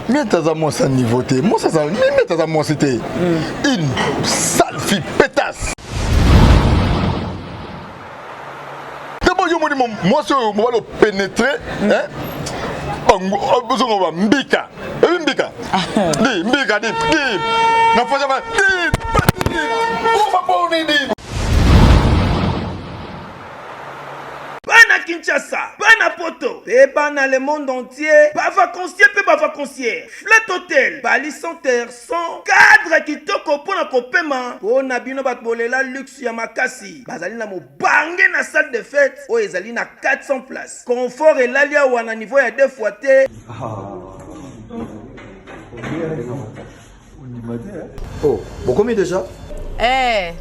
Mais t'as à moi ça niveau t'es. Moi ça mais t'as à moi c'était une sale fille pétasse. D'abord yo moi c'est moi le pénétrer hein. On va mbika. Mbika. Di mbika di. Na faut jamais di. On va pas on dit. Bana Kinshasa, Bana Poto, et Bana le monde entier, Bava Concierge, Bava Concierge, Flat Hotel, Bali Center, son cadre qui toko pona kopema, pona bino batbolela luxe ya makasi, bazali na mo bange na salle de fête, o ezali na 400 places, confort et l'alia wana niveau ya 2 fois te. Oh, vous commis déjà?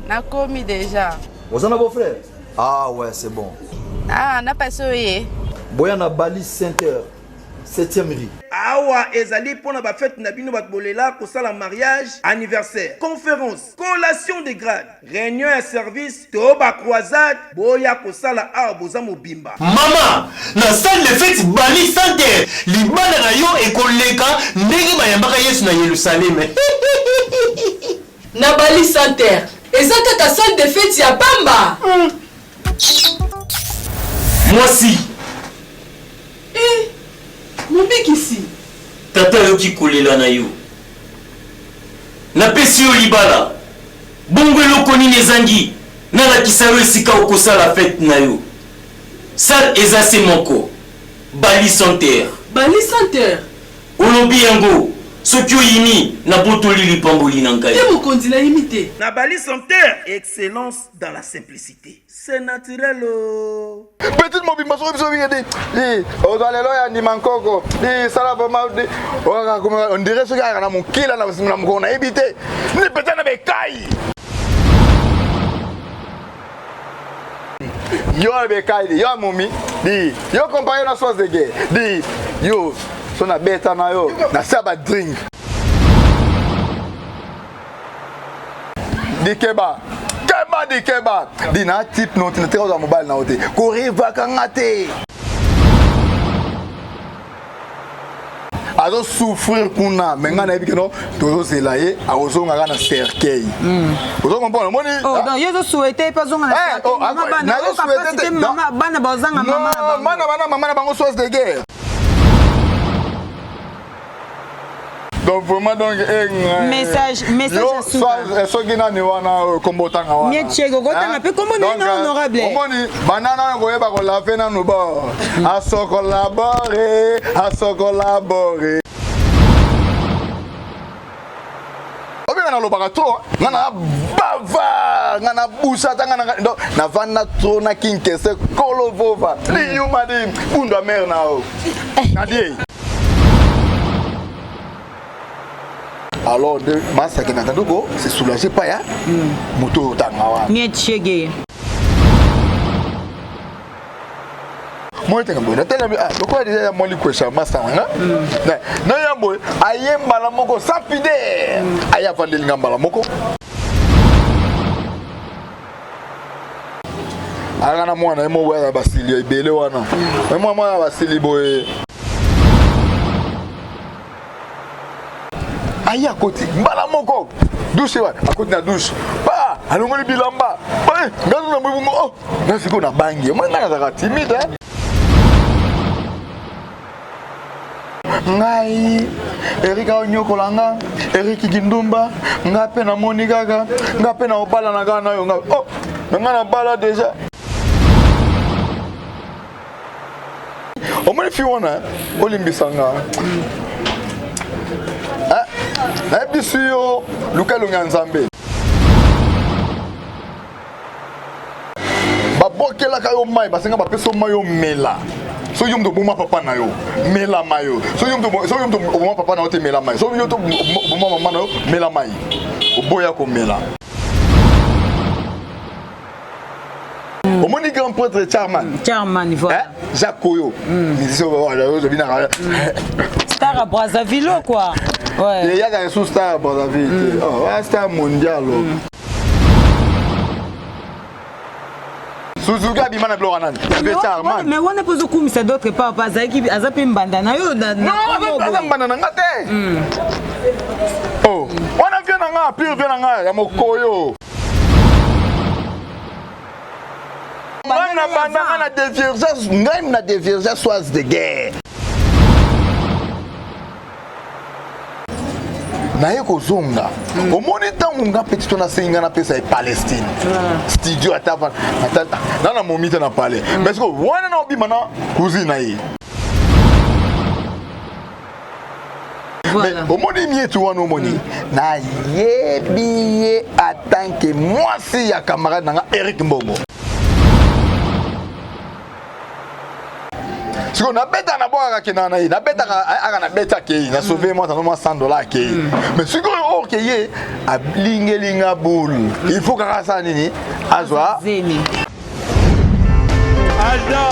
Na commis déjà. Vous en avez beau frère? Ah ouais, c'est bon. Ah, n'a pas soyé. Boyana Bali Center, 7e rue. Awa ezali pona ba fête na bino batbolela ko sala mariage, anniversaire, conférence, collation de grade, réunion et service, to ba croisade, boya ko sala a boza mobimba. Maman, na salle de fête Bali Center, libana na yo ekoleka ndenge bayambaka Yesu na Yerusalem. Na Bali Center, eza kaka salle de fête ya pamba. Moi si. Mobiki ici. Tata yoki kolela na yo. Na pesi yo libala. Bongo eloko nini ezangi. Na lakisa yo esika okosala fête na yo. Sal eza se moko. Bali Center. Bali Center. Olobi yango. Soki oyini na botoli lipamboli na ngai. Te mokonzi na imité. Na Bali Center, excellence dans la simplicité. C'est naturel. Petite mobimba so biso bingedi. Ozalelo ya ni mankoko. Sala vraiment on dirait ce gars na mokila na mokona ebité. Ni peut-être na bekai. Yo bekai, yo momi. Di, yo compagnon na sauce de guerre. Di, yo so na beta na yo na saba drink. Di keba. Di keba. Di na type no tina tera za mobile na ote. Ko riva kangate. Azo souffrir kuna menga na ebike no tozo selaye azonga kana cercueil. Ozo comprendre moni? Oh donc yezo souhaiter pas zonga na cercueil. Na zo souhaiter maman bana bazanga maman. Maman na bango sauce de guerre. Donc vraiment donc message à Souka. So gina ni wana kombotanga wana. Mietchego gotanga pe kombo na honorable. Omoni banana ngoyeba ko la fe na nubo. Aso collaborer. Obi na lobaka to, ngana bava, ngana busa tanga na vana to na kinkese kolovova. Li yuma di undwa mer na o. Nadie. Alors, Massa qui n'a pas c'est soulagé pas ya. Moto tangawa. Mietchege. Moi t'es bon. T'es là pourquoi déjà moi li kwesha Massa nga? Na ya boy, ayemba la moko sapide. Aya vandeli ngamba la moko. Agana mwana emo wa basili ebele wana. Moi mwana basili boy. Aïe à côté, mbala moko, douche wa, à côté na douche. Bah, alongoli bilamba. Bah, ngazo na mwibu oh, ngazo ko na bangi. Moi nga za timide. Ngai, Erika Onyoko langa, Eriki Gindumba, ngape na moni gaga, ngape na obala na gana yo nga. Oh, nga na bala déjà. Omoni fi wana, olimbisanga. Na biso yo lukalo nyanzambe babokela kayo mai basenga bapeso mayo mela so yum to buma papa na yo mela mayo so yum to buma papa na yo te mela mai so yum to buma mama na yo mela mai oboya ko mela Omoni grand prêtre Charman voilà Jacques Koyo musicien je viens star à Brazzaville quoi. Ouais. Il y a des sous-stars à Brazzaville. Oh, star mondial. Suzuki abimana biloko nani veste Armand mais wana pozo kumisa d'autre part pas azaki azape mbanda na yo na non mbanda na ngate oh wana vient na nga pire vient na nga ya mokoyo na banda na divergence ngai na divergence soise de guerre naye kozonga omoni ntango nga petit to nasenga napesa e Palestine studio ata na momita na pale parce que wana na obima na cousine na ye mais omoni mietu wana omoni nayebi ye en tant que mwasi ya camarade nanga Eric Mbongo siko nabeta na boka kena na ye nabeta aka nabeta ke na sauver moi dans $100 ke mais siko o ke ye ablingelinga boule il faut kaka sa nini azwa zeni Alda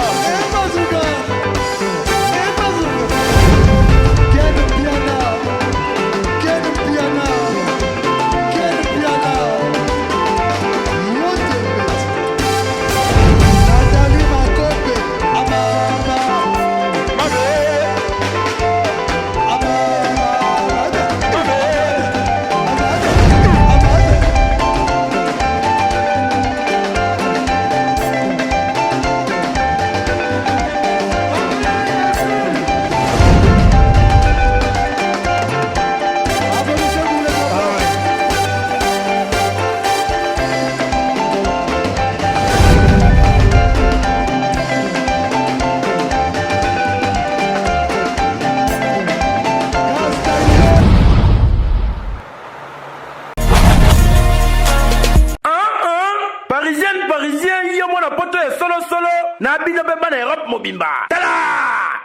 Mobimba. Tada!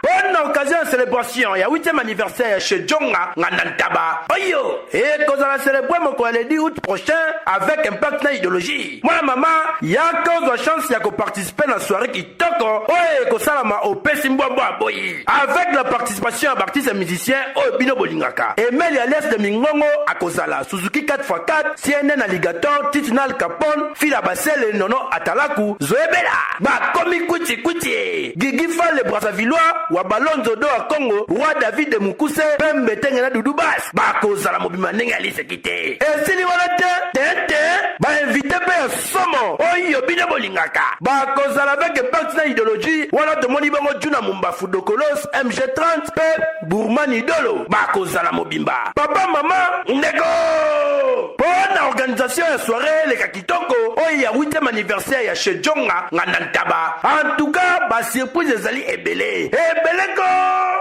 Bonne occasion de célébration. Il y a 8e anniversaire chez Djonga, Nantaba. Oyo! Et quand on a célébré mon collègue le 10 août prochain avec Impact na idéologie. Moi, maman, il y a cause de chance, il y a qu'on participer à la soirée qui toko. Ouais, qu'on salama au Pessimbo Boy. Avec la participation d'artistes et musiciens au Bino Bolingaka. Emel Alias de Mingongo à Kozala. Suzuki 4x4, CNN Alligator, Titinal Capone, Fila Bassel et Nono Atalaku, Zoebela. Ba Komi Kuti Kuti. Gigi Fall les Brassavillois, Wabalon Zodo à Congo, Roi David de Mukuse, Pembe Tengena Doudou Bass, Bako Salamobima Nengali Sekite. Et si les Tente, ba invité Père Somo, Oyo Bina Bolingaka, Bako Salavek Partina Idéologie, Wala de Monibamo Juna Mumba Fudokolos, MG30, Pep, Bourman Idolo, Bako Salamobimba. Papa, maman, Ndeko! Bonne organisation et soirée, les Kakitoko, Oya 8e anniversaire chez Djonga, Nantaba. En tout cas, ba surprise ezali ebele ko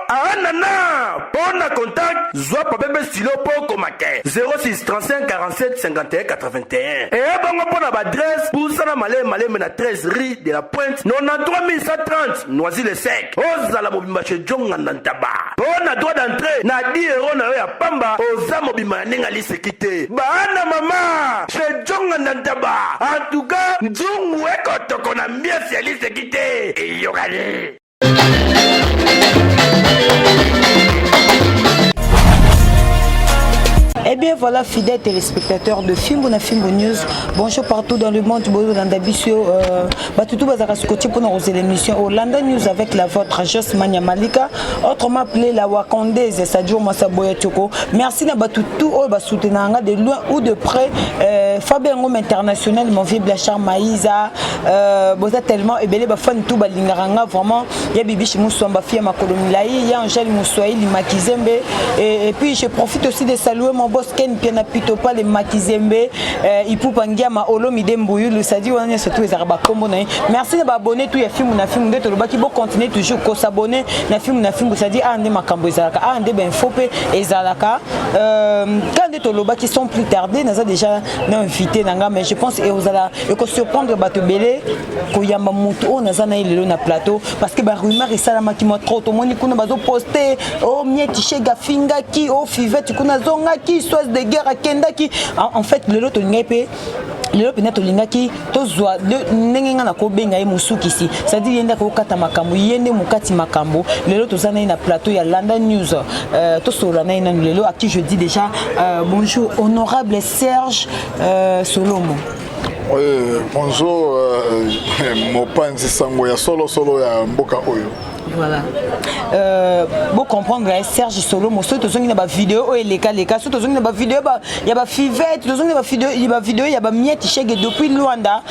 anana pona contact zwa papebe stilo po komake 06 35 47 51 81 et bango pona ba adresse pour sana maleme na 13 rue de la Pointe 93 130 Noisy-le-Sec ozala mobimba chez Djonga Nantaba pona droit d'entrée na 10 € na yo ya pamba oza mobimba ninga lisekite bana mama chez Djonga Nantaba en tout cas nzungu ekotoko na mbiasi lisekite eyokale. Eh bien voilà, fidèles téléspectateurs de Fimbo na Fimbo News, bonjour partout dans le monde, bonjour dans Dabisio, Batutu Bazara Scotty pour nos émissions Hollanda News avec la vôtre Josmania Malika, autrement appelé la Wakandaise, Sadio Massaboya Tchoko. Merci à Batutu, Basutenanga de loin ou de près, Fabien Ngom International, mon vieux Blachar Maïza, Boza tellement, et Belé Bafan tout Balingaranga, vraiment, il y a Bibi Moussoamba Fia Makolomilaï, il y a Angèle Moussoaïli Makizembe, et puis je profite aussi de saluer mon boss Ken Piana Pitopa les Makizembe, Ipupangia ma Olo Midembouyou, le Sadi on est surtout les Arabes comme merci de m'abonner tout y a film na film de tout le bas qui vont continuer toujours qu'on s'abonner na film vous ça dit ah ande makambo ezalaka ah ande ben fope ezalaka quand de toloba qui sont plus tardés nous a déjà invité nanga mais je pense et vous allez et qu'on surprendre bato belé ko yamba mutu on a na ile na plateau parce que ba rumeur et salama qui montre trop tout le monde kuna bazo poster oh mieti chega finga ki oh fivette kuna zonga ki soit de guerre à kenda ki en fait le lot ngepe le peneto lingaki tozwa nengenga na ko benga e musuki si ça dit yenda ko kata makambo yende mukati makambo lelo tozana na plateau ya London News to sola na ina lelo à qui je dis déjà bonjour honorable Serge Solomo. Oui, bonjour, Mopanzi Sango, ya solo ya mboka oyo. Voilà. Bon comprendre Serge Solo Mosso to zongi na ba vidéo o eleka so to zongi na ba vidéo ya ba fivette to zongi na ba vidéo ya ba miette chege depuis Luanda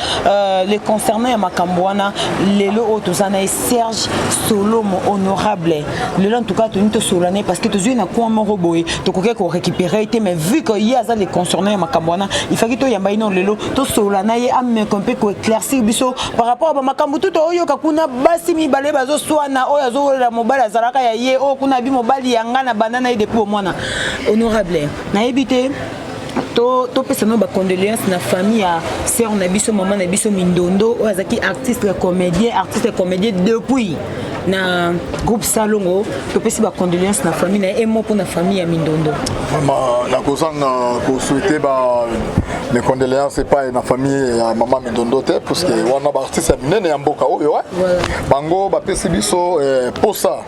les concernant ya makambwana lelo o to zana Serge Solo mo honorable lelo en tout cas to nito solane parce que to zui na kwa moko boy to koke ko récupérer été mais vu que y a ça les concernant ya makambwana il faut que to yamba ino lelo to solana ye am ko pe ko éclaircir biso par rapport à makambu tout oyo kakuna basi mi balé bazo swana oyo azokolela mobali azalaka ya ye oyo kuna bi mobali yanga na banana ye depuis au mwana honorable nayebi te topesa no bacondoléance na famille ya sœur na biso maman na biso Mindondo oyo azalaki artiste comédien depuis na groupe Salongo topesi bacondoléance na famille na emo mpo na famille ya Mindondo nakozanga kosouhaite mes condoléances epai na famille ya mama Mindondo te parce que wana baartiste ya minene ya mboka oyo bango bapesi biso posa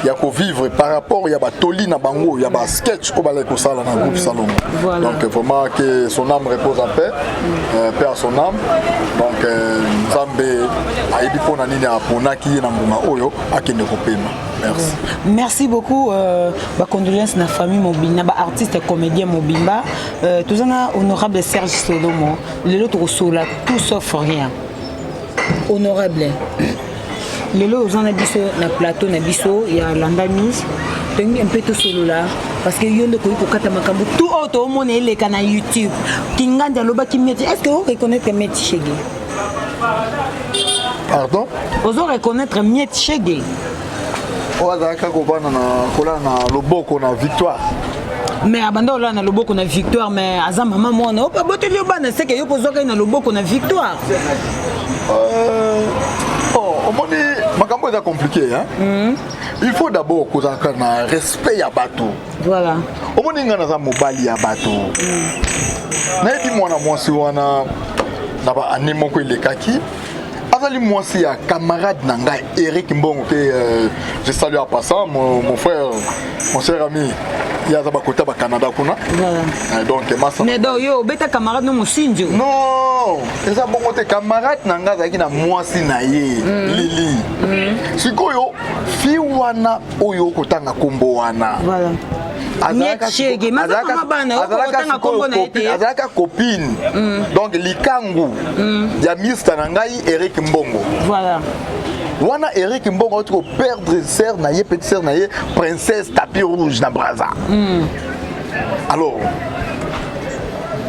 ya kovivre par rapport ya batoli na bango ya basketch oyo balaki kosala na groupe Salongo donc vraiment que son âme repose en paix paix à son âme donc nzambe ayebi mpona nini aponaki ye na mbuma oyo akende kopema. Merci beaucoup bacondoléance na famille mobile na ba artiste comédien mobimba tozanga honorable Serge Solomo lelo tokosola tout sauf rien honorable lelo ozana biso na plateau na biso ya Landa News tengi un peu tout solo là parce que yondo ko kata makambo tout auto mona eleka na YouTube kinganda loba kimeti est-ce que vous reconnaissez Miette Chege? Pardon? Vous reconnaître Miette Chege? Ozaka kobana na kola na loboko na victoire. Mais abanda là na loboko na victoire mais aza mama mwana opa boteli obana c'est que yo pozoka na loboko na victoire. Omoni makambo est compliqué hein. Il faut d'abord kozaka na respect ya bato. Voilà. Omoni ngana za mobali ya bato. Na edi mwana mwasi wana na ba animo ko lekaki. Azali mwasi ya camarade nanga Eric Mbongo que je salue en passant mon frère mon cher ami il y a za bakota ba Canada kuna. Voilà. Donc massa. Mais do yo beta camarade no musinjo. Non, eza bongo te camarade nanga zaki na mwasi na ye Lili. Sikoyo fi wana oyo kotanga kombo wana. Voilà. Azalaka copine donc likangu ya mista na ngai Eric Mbongo. Voilà. Wana Eric Mbongo tu perdre sœur na ye petite sœur na ye princesse tapis rouge na Braza. Alors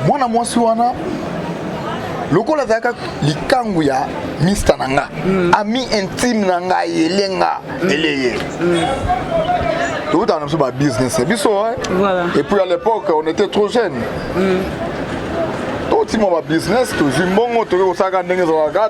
mwana mwasi wana lokola azalaka likangu ya mista na nga ami intime na nga yelenga eleye. Tout dans notre business, voilà. Et puis à l'époque, on était trop jeunes. Tout le monde business, tout le monde, tout le monde, tout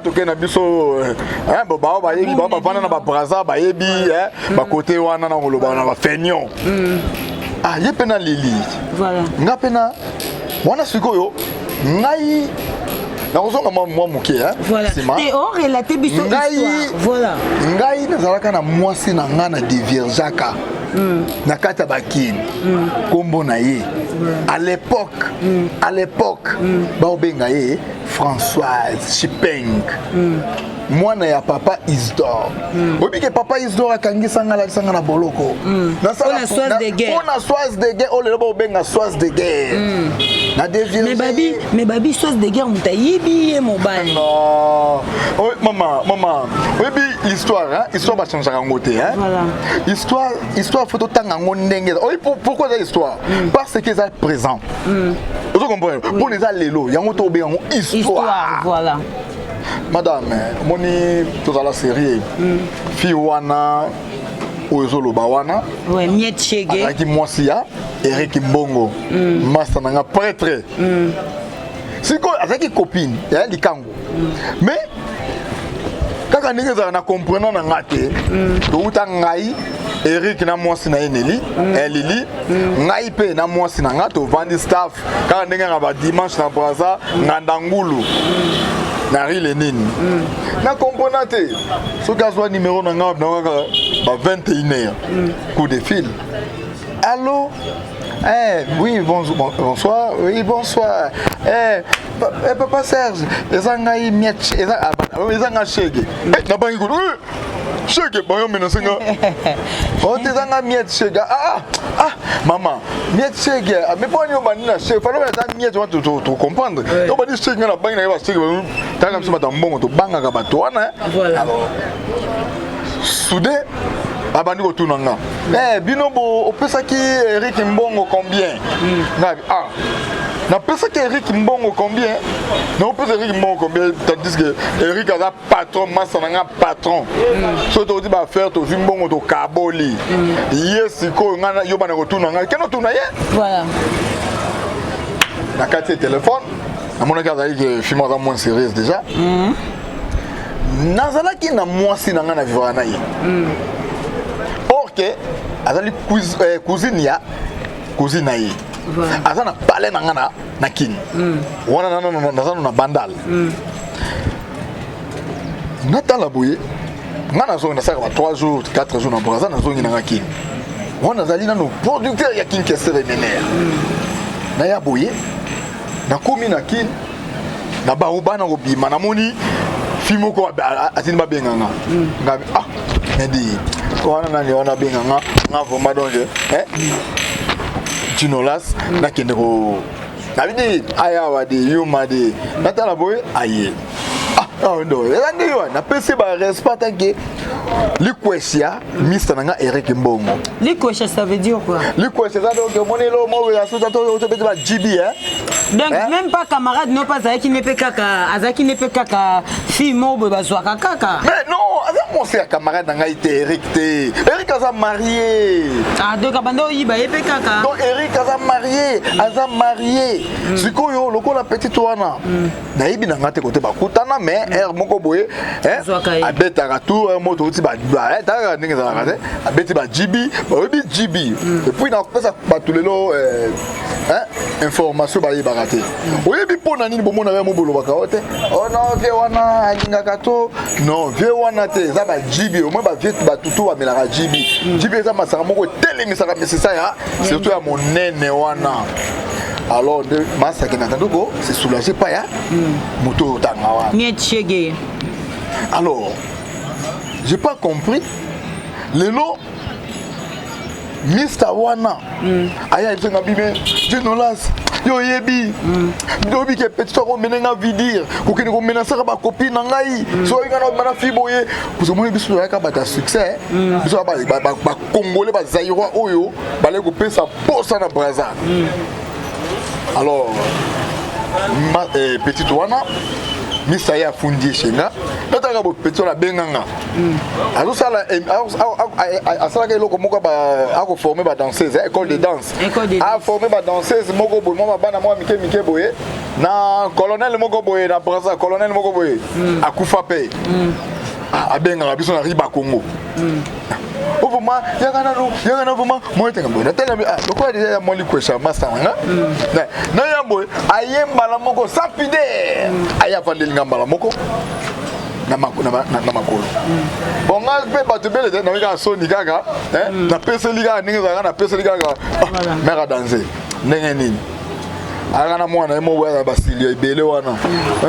le voilà. Et on relate biso histoire. Voilà. Ngai nazalaka na mwasi na nga na diverjaka. Na kata bakini. Kombo na ye. À l'époque, ba obenga ye Françoise Chipeng. Mwana ya papa Isdor. Obi ke papa Isdor akangisa nga la sanga na boloko. Na soise de guerre. On a soise de guerre, on le ba obenga soise de guerre. Na diverjaka. Mais babi soise de guerre mutayibi e mobile. Non. Oui, maman. Oui, l'histoire, hein? Histoire va changer en côté, hein? Voilà. Histoire, faut autant en ndenge. Oui, pourquoi cette histoire? Parce que c'est présent. Vous comprenez? Pour les allélos, il y a un autre histoire. Voilà. Madame, moni tous à la série. Fiwana, Ozolo Bawana. Ouais, Miette Chege. Aki Mwasia, Eric Mbongo. Master nanga prêtre. C'est quoi avec copine, il y a des kango. Mais quand on est na comprenant na ngate, to uta ngai Eric na mwasi na Eneli, Elili, ngai pe na mwasi na ngato vandi staff. Quand on est ba dimanche na Braza, ngandangulu. Na rile nini. Na comprenant te. Ce gazwa numéro na ngab na ba 21h. Coup de fil. Allô? Oui, bonsoir. Oui, bonsoir. papa Serge ezanga imiet ezanga shege na bangi ko shege bayo menasenga o tezanga miet shege mama miet shege mais pas yo banina shege fa loba za miet wa to comprendre to ba di shege na bangi na ba shege ta ka msima ta mbongo to banga ka bato wana voilà soudain abandi ko tunanga binobo opesaki Eric Mbongo combien na pesa que Eric Mbongo combien non pesa Eric Mbongo combien tandis que Eric a patron massa na patron so to di ba faire to Mbongo to kaboli yes ko ngana yo bana ko tunanga keno tunaye voilà na carte téléphone à mon cas que film dans moins sérieux déjà nazala ki na mwasi na ngana vivre na ye or que azali cousine ya cousine ye azana pale na ngana na kin wana nazana na bandal natala boye ngana zo na saka 3 jours 4 jours na braza na zo ngina na kin wana zali na no producteur ya kin kesere menere na ya boye na komi na kin na ba ubana ko bima na moni fimo ko atini ba benganga ngabi ndi wana nani wana benganga ngavo madonje Ginolas na kende ko nabidi aya wadi yuma di natala boy aye ndo elandi yo na pese ba respect tanke likwesia Mr nanga Eric Mbongo likwesia ça veut dire quoi likwesia ça donc monelo mo ya so to to ba GB donc même pas camarade non pas azaki ne pe kaka fille mo ba zwaka kaka mais non mon frère camarade nanga ite Eric aza marié donc abando yiba yepe kaka donc Eric aza marié sikoyo lokola petite wana na yibi nanga te côté bakutana mais moko boye abeta ka tout moto ti ba ta ndenge za ka abeti ba GB ba webi GB et puis na pesa batulelo information ba yeba te oyebi pona nini bomona ya mobolo bakaote oh non vie wana alinga kato non vie wana te za ba GB au moins ba vie ba tutu ba melaka GB GB za masaka moko telemisa ka mesisa ya surtout ya monene wana. Alors de massa qui n'attend pas, c'est soulagé pas ya moto tangawa. Mietchege. Alors, j'ai pas compris. Le lot Mr. Wana. Aya ils sont abîmés. Ginolas. Yo yebi. Dobi ke petit ko menenga vidir. Ko kini ko menasa ba copine ngai. So ingana mana fiboye. Kuzo mo biso ya ka bata succès. Biso ba congolais ba zaïrois oyo, ba le ko pesa posa na Brazza. Alors, petit wana, Mr. Ya fundi chenga, nataka bo petit la benganga. Alors ça la asala ke loko moko ba ako former ba danseuse, école de danse. A former ba danseuse moko boy, moi bana moi mike boye. Na colonel moko boye na Brazza, colonel moko boye. Akufa pe. A benganga biso na riba Congo. Vraiment yangana vraiment moi tenga boy na tela le quoi déjà moi likwesha master na ya boy ayemba la moko sapide aya vandeli ngamba la moko na makolo bon ngal pe batu bele na wika soni kaka na pese liga ninga za na pese liga mera danser ndenge nini agana mwana mo wa basili ibele wana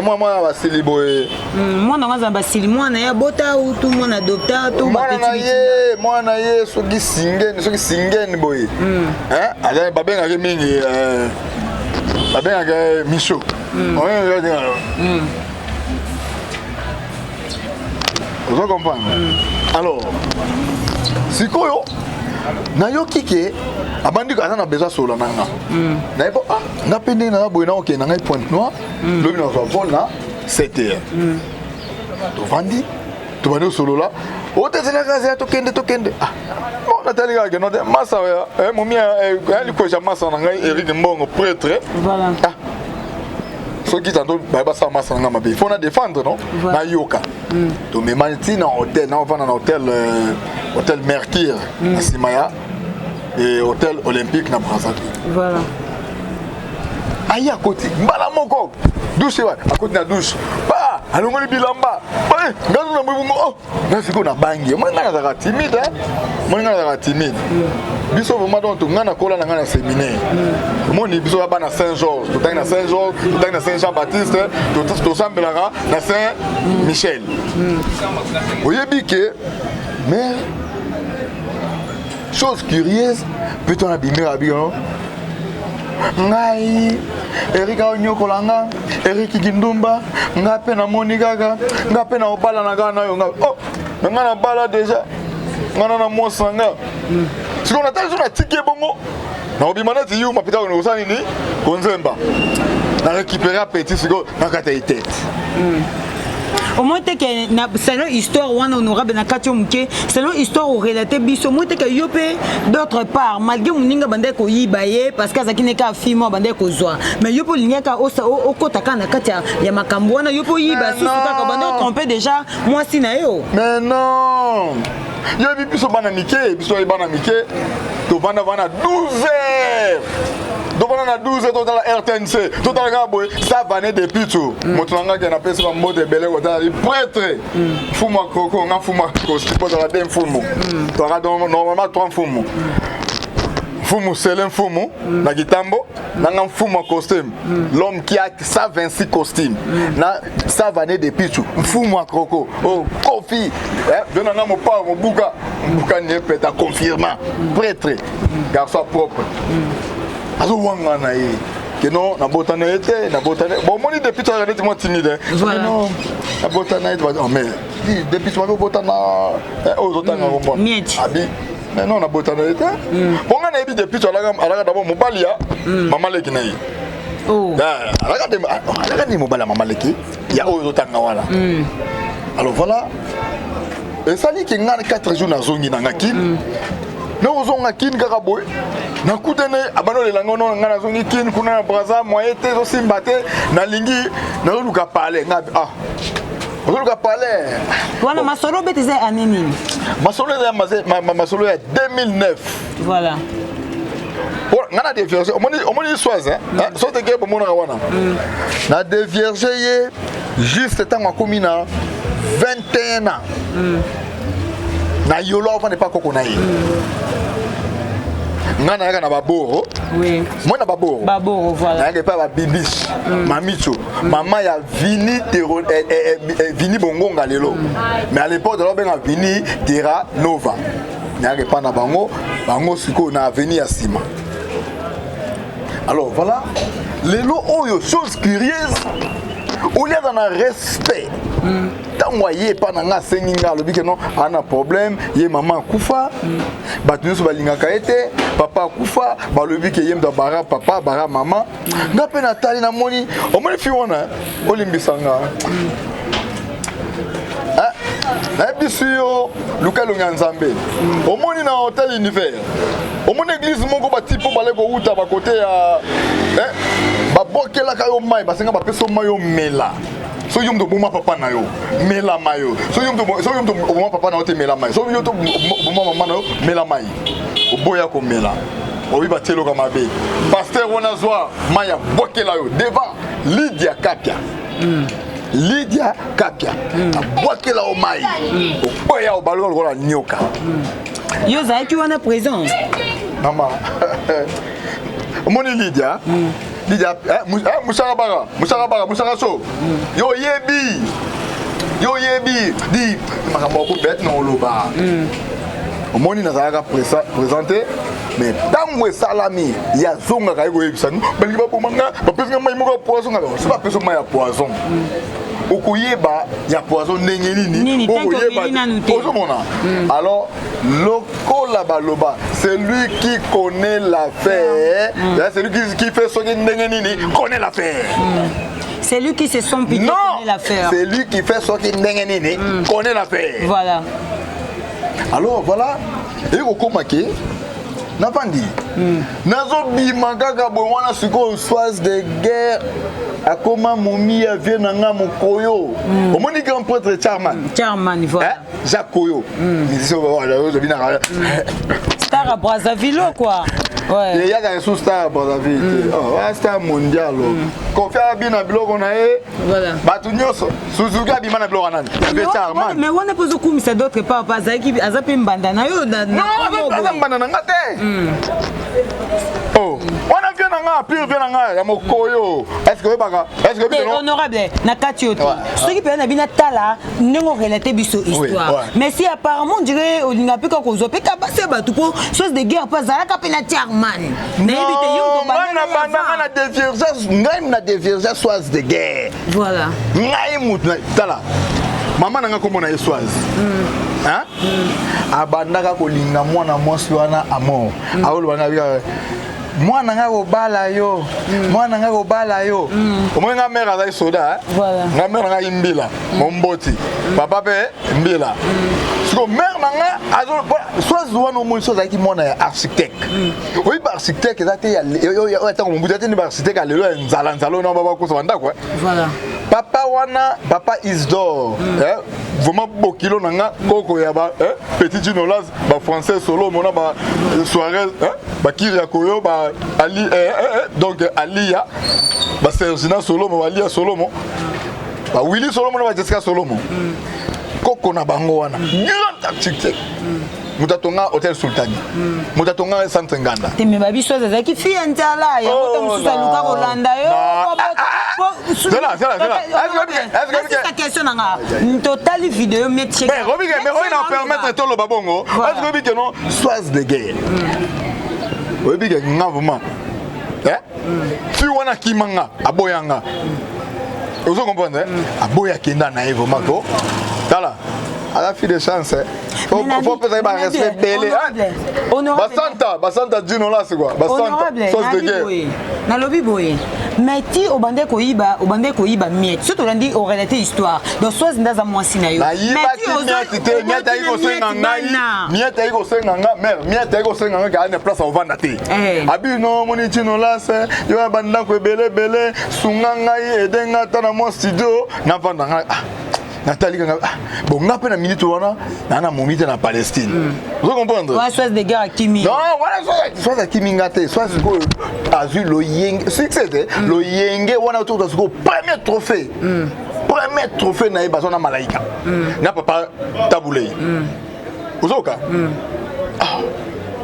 mwana basili boye mwana ngaza basili mwana ya bota utu mwana docteur to mwana ye soki singeni boye ala babenga ke mingi babenga ke micho vous comprenez alors sikoyo na yo kike abandi ko ana besoin solo nanga na ipo na pende na boye na oke na ngai Pointe Noire lobi na vol na 7h to vandi to bani solo la o te tela kaza to kende bon natali ga ke no de massa ya momia ali ko ja massa na ngai Eric Mbongo prêtre voilà so qui tando ba sa massa na mabe faut na défendre non na yoka to me manti na hôtel na va na hôtel Mercure na Simaya et hôtel Olympique na Brazzaville. Voilà. Aïe à côté, mbala moko. Douche ouais, à côté na douche. Bah, alongoli bilamba ngazo na mbongo oh ngasi ko na bangi moi ngana za timide moi ngana za timide biso vraiment donc ngana kola na ngana séminaire moni biso ba na Saint-Georges to na Saint-Georges to na Saint-Jean-Baptiste to sambelaka na Saint-Michel oyebi ke mais chose curieuse peut-on abîmer abion ngai Erika Onyokolanga Eriki Gindumba nga pe na moni gaga nga pe na obala na gana yo nga oh nga na bala déjà nga na mosanga siko na tali na tike bongo na obimana ti yu mapita ko osani ni konzemba na récupérer petit siko na kata tête au moins que na selon histoire wana honorable na katio muke selon histoire au relater biso moi que yopé d'autre part malgré muninga bande ko yibaye parce que azaki neka fimo bande ko zwa mais yopo linyaka o kotaka na katia ya makambo wana yopo yiba susu ka bande tromper déjà moi si na yo mais non yo biso bana mike biso bana mike to bana 12h donc on a 12 dans la RTNC tout dans le gaboy ça vanait depuis tout motonanga qui na pesa mode belé ko dans prêtre fuma koko nga fuma ko tipo dans la dem fumu to ra normalement 3 fumu fumu selen fumu na gitambo na nga fumu costume l'homme qui a 126 costumes na ça vanait depuis tout fumu koko oh kofi dona na mo pa mo buka ne peut ta confirmer prêtre garçon propre azo wanga na ye que non na botana été na botana bon moni depuis tu regardé moi timide non na botana été oh mais depuis tu vas botana aux autres na rombo abi mais non na botana été bon nga na ebi depuis tu alaga d'abord mobalia mama leki na ye oh alaga ni mobala mama leki ya aux autres na wala alors voilà et ça dit que nga 4 jours na zongi na ngaki na ozonga kin kaka boy na kutene abano le langono ngana zongi kin kuna na braza moye te zo simbate na lingi na luka parler na luka parler wana masolo betize aneni masolo ya masolo ya 2009 voilà ngana de vierge omoni soise hein so te ke bomona wana na de vierge ye juste tant makomi na 21 ans na yolo avant ne pas kokona ye ngana yaka na baboro oui moi na baboro voilà yaka pa ba bibish mamicho maman ya Vini Tero Vini Bongonga lelo mais à l'époque de l'obenga Vini Terra Nova yaka pa na bango siko na avenir ya Sima alors voilà lelo oyo chose curieuse au lieu d'un respect tango ye pa na nga sengi nga lobi ke non ana problème ye maman kufa batu nyonso balingaka ete papa kufa balobi ke ye mto bara papa bara mama nga pe na tali na moni omoni fi wana olimbisanga na biso yo lukalo nga nzambe omoni na hotel univers omoni église moko batipo bale ko uta ba côté ya babokela ka yo mai basenga ba peso mai yo mela so yum do boma papa na yo mela mayo so yum do boma papa na yo te mela mai so yum do boma mama na yo mela mai oboya ko mela obi ba telo ka mabe pasteur wana zwa maya bokela yo devant Lydia Kapia Lydia Kapia bokela o mai oboya o balolo ko la nyoka yo za ki wana présent mama omoni Lydia Musara so yo yebi di makambo ko bet no loba omoni na zaka présenter mais tango salami ya zonga ka ko yebisa no bali ba bomanga ba pesa mai moko poison nga c'est pas pesa mai ya poison okoyeba ya poison ndenge nini okoyeba alors lokola baloba c'est lui qui connaît l'affaire c'est lui qui fait son ndenge nini connaît l'affaire c'est lui qui se sent piqué connaît l'affaire c'est lui qui fait son ndenge nini connaît l'affaire voilà alors voilà et okomake Nafandi, nazo bima kaka boy wana siko soise de guerre akoma momi ya vie nanga mokoyo. Omoni grand prêtre Charman voilà. Jacques Koyo. Musicien voilà, je viens Star à Brazzaville quoi. Ouais. Il y a des sous-stars pour la vie. Oh, un star mondial. Quand on fait bien un blog, on a voilà. Batunyoso. Suzuki a bien un blog, on a un mais on a posé comme ça d'autres pas parce que Azapi Mbandana yo na non, on a un oh, on a bien un pire bien un ya mokoyo. Est-ce que bien honorable na katioto. Ceux qui peuvent na bina tala nengo relater biso histoire. Mais si apparemment on dirait on n'a plus qu'à cause pe ka passer ba tout pour chose de guerre pas za ka pe na Tiarman. Non, on a des divergences soit de guerre. Voilà. Ngai mutna tala. Maman nanga komona eswazi. Hein? Abandaka kolinga mwana mwasi wana amo. Awolo wana bia mwana nga kobala yo. Mwana nga kobala yo. Omwenga mère azali soda, Voilà. Nga mère nga imbila, momboti. Papa pe mbila. Siko mère nanga azo swazi wana omoni soza ki mwana architecte. Oui ba architecte ezate ya yo atako mbuta ni ba architecte alelo nzala na baba ko sanda quoi. Voilà. Papa wana, papa Isdor, vraiment bokilo nanga koko ya ba petit Ginolas, ba français solo mona ba soirée, ba Kiria Koyo, ba Ali donc Alia, ba Sergina solo mo Alia solo mo, ba Willy solo mo ba Jessica solo mo. Koko na bango wana. Grand architecte. Mutatonga Hotel Sultani. Mutatonga Centre Nganda. Teme babi so za ki fi antala ya moto mususa luka Rolanda yo. C'est là. Est-ce que question nanga total vidéo métier. Mais Robi mais on a permettre tout le babongo. Est-ce que non soise de guerre. Robi que ngavuma. Si wana kimanga aboyanga. Vous comprenez? Aboya kenda na evo mako. Tala. À la fille de chance. Faut que ça ait respect belé. Basanta Dino là c'est quoi? Basanta sauce de guerre. Na lobi boye. Mais ti obande koyiba miet. Surtout landi au relaté histoire. Donc soit ndaza mwasi na yo. Mais ti miet aiko senga ngai. Miet aiko senga nga mère, miet aiko senga nga ka na place au vanda te. Abi no moni Dino là c'est yo banda ko belé sunga ngai edenga tana mo studio na vanda nga. Nathalie bon on a peine minute wana na momite na Palestine. Vous comprenez? Ouais, soit de guerre Kimi. Non, voilà soit Kimi ngate, soit ce que azu lo yeng, succès lo yenge wana autour de ce premier trophée. Premier trophée na ibazo na malaika. Na papa taboulé. Vous oka?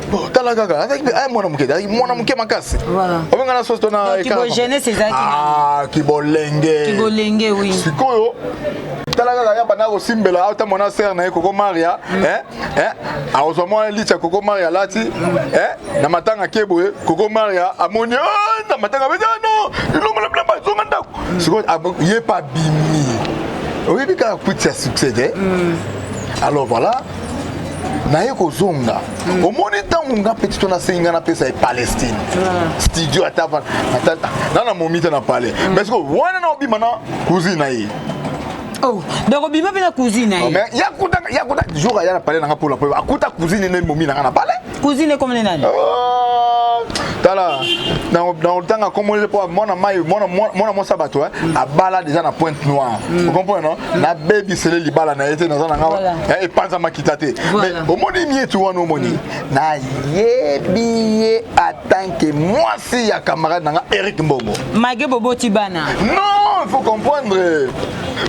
Bon, talagaga avec mwana muke makasi. Voilà. On va na sauce na qui bo gêner c'est ça qui. Ah, qui bolenge oui. Sikoyo talaga ya bana ko simbela auta mona ser na Koko Maria aozo mona licha Koko Maria lati na matanga keboye Koko Maria amoni na matanga bezano ilongo la blamba zonga ndako siko ye pas bimi oui bika kuti ya succès alors voilà na yeko zonga omoni tangu nga petit na singa na pesa e Palestine studio atava na momita na palais parce que wana na obima na cousine yi. Oh, donc bima pe na cousine yi. Mais yakuta jour ya na palais na pour la preuve akuta cousine ne momi na palais cousine comme nani tala dans le temps comme le pour mona sabato abala déjà na Pointe Noire vous comprenez non na baby sele libala na été dans na et panza makitate mais au moni mietu wana au moni na yebi en tant que moi si ya camarade na Eric Mbombo Mage Bobo Tibana non il faut comprendre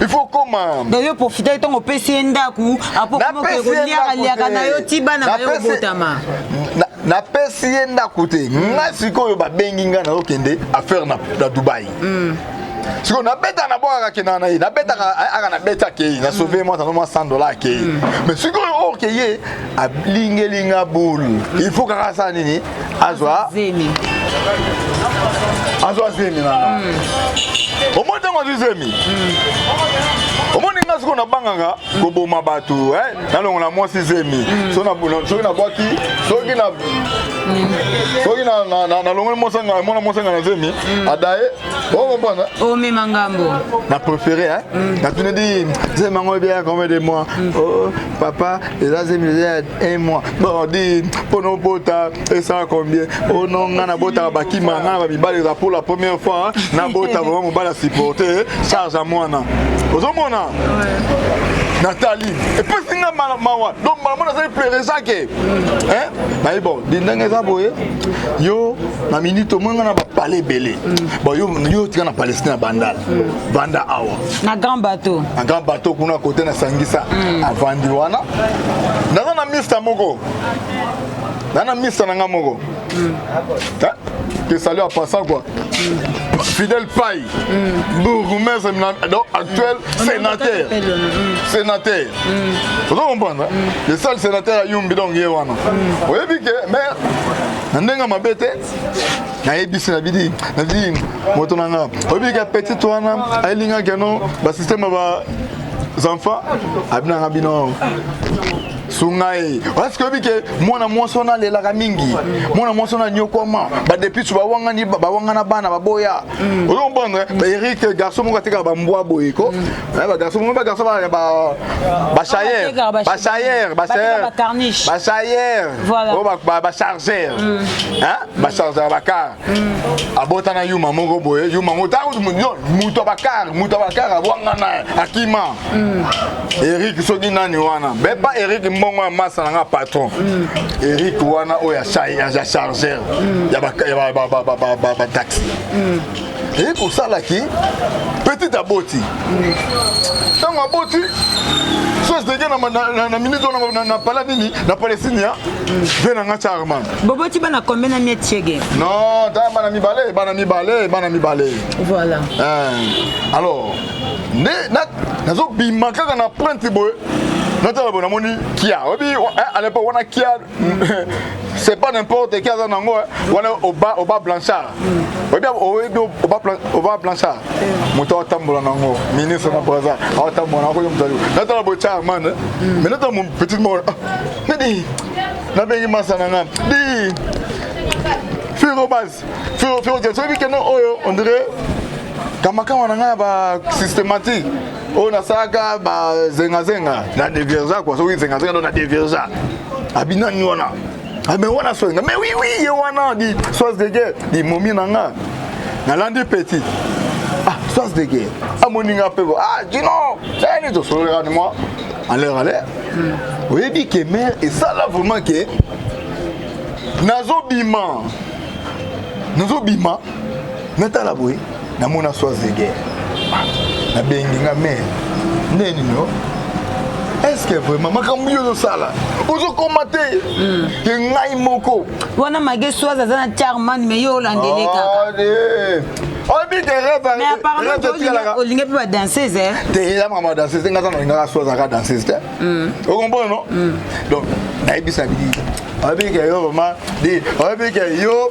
il faut comment donc yo profiter ton opesi ndaku apo comment que lia na yo Tibana na yo botama na pesi yenda kote nga sikoyo babengi nga na okende affaire na Dubai siko na beta na boka kena na na beta aka na beta ke na sauver moi $100 ke mais sikoyo okeye ablingelinga boule il faut ka ça nini azwa zemi na au moins dans zemi au moins nga siko na banganga ko boma bato na longo na moi zemi so na boki soki na longo mosanga mona mosanga na zemi adaye on comprend oh mais mangambo na préféré na tu ne dis zemi ngo bien combien de mois oh papa et là zemi un mois bon dit pono bota et ça combien oh non ngana bota bakima ngana mibale za pour la première fois na bota vraiment mobala supporter charge à moi na ozomona Nathalie et puis singa mawa donc maman ça pleurer ça que hein mais bon dinanga za boye yo na minute au moins na ba parler belé bon yo tika na Palestine bandal banda awa na grand bateau kuna côté na sangisa avandi wana na mista moko na mista na ngamoko que salut à passant quoi Fidèle Paye bourgmestre donc actuel sénateur vous comprenez le seul sénateur à Yumbi donc yewana oui que mais ndenga mabete na ebisi na bidi moto nanga obi ka petit wana ailinga keno ba système ba enfants abina ngabino sungai parce que bike mwana mwasona lela kamingi mwana mwasona nyokoma ba depuis ba wangani ba wangana bana baboya ozombonga Eric garçon mo katika ba mbwa boyiko ba garçon ba chayer ba charger hein ba charger ba car abota na yuma moko boye yuma mota muto bakar wangana akima Eric soki nani wana beba Eric mbongo massa nga patron Eric wana oya chargeur ya ba taxi et pour ça là qui petit aboti donc aboti chose de na minute na paladini na Palestine vena nga charman boboti bana combien na mietiege non ta bana mibale voilà alors nazo bima kaka na print boy natala bona moni kia obi à l'époque on a kia c'est pas n'importe qui a nango wana oba blanchard obi oba blanchard moto atambola nango ministre na braza atambola ko yomzalu natala bo charman mais natala mon petit mo nedi na bengi masana ngam di firo je que non oyo on dirait kamaka wana ba systématique on a saga ba zenga na déversa quoi so zenga na déversa abina nyona mais wana so mais oui wana di source de guerre di momi nanga na landi petit source de guerre amoninga pebo dino c'est ni so regarde moi en l'air oui dit que mère et ça là vraiment que nazo bima natala boy na mona source de guerre na benginga mais neni no est-ce que vraiment makambu yo sala ozo komate ke ngai moko wana mage soaza za na charman mais yo landele kaka on dit que rêve mais apparemment olinga pe ba danseuse te la maman danseuse ngata no ngaka soaza ka danseuse te o comprends non donc na ibisa bidi abi que yo vraiment dit abi que yo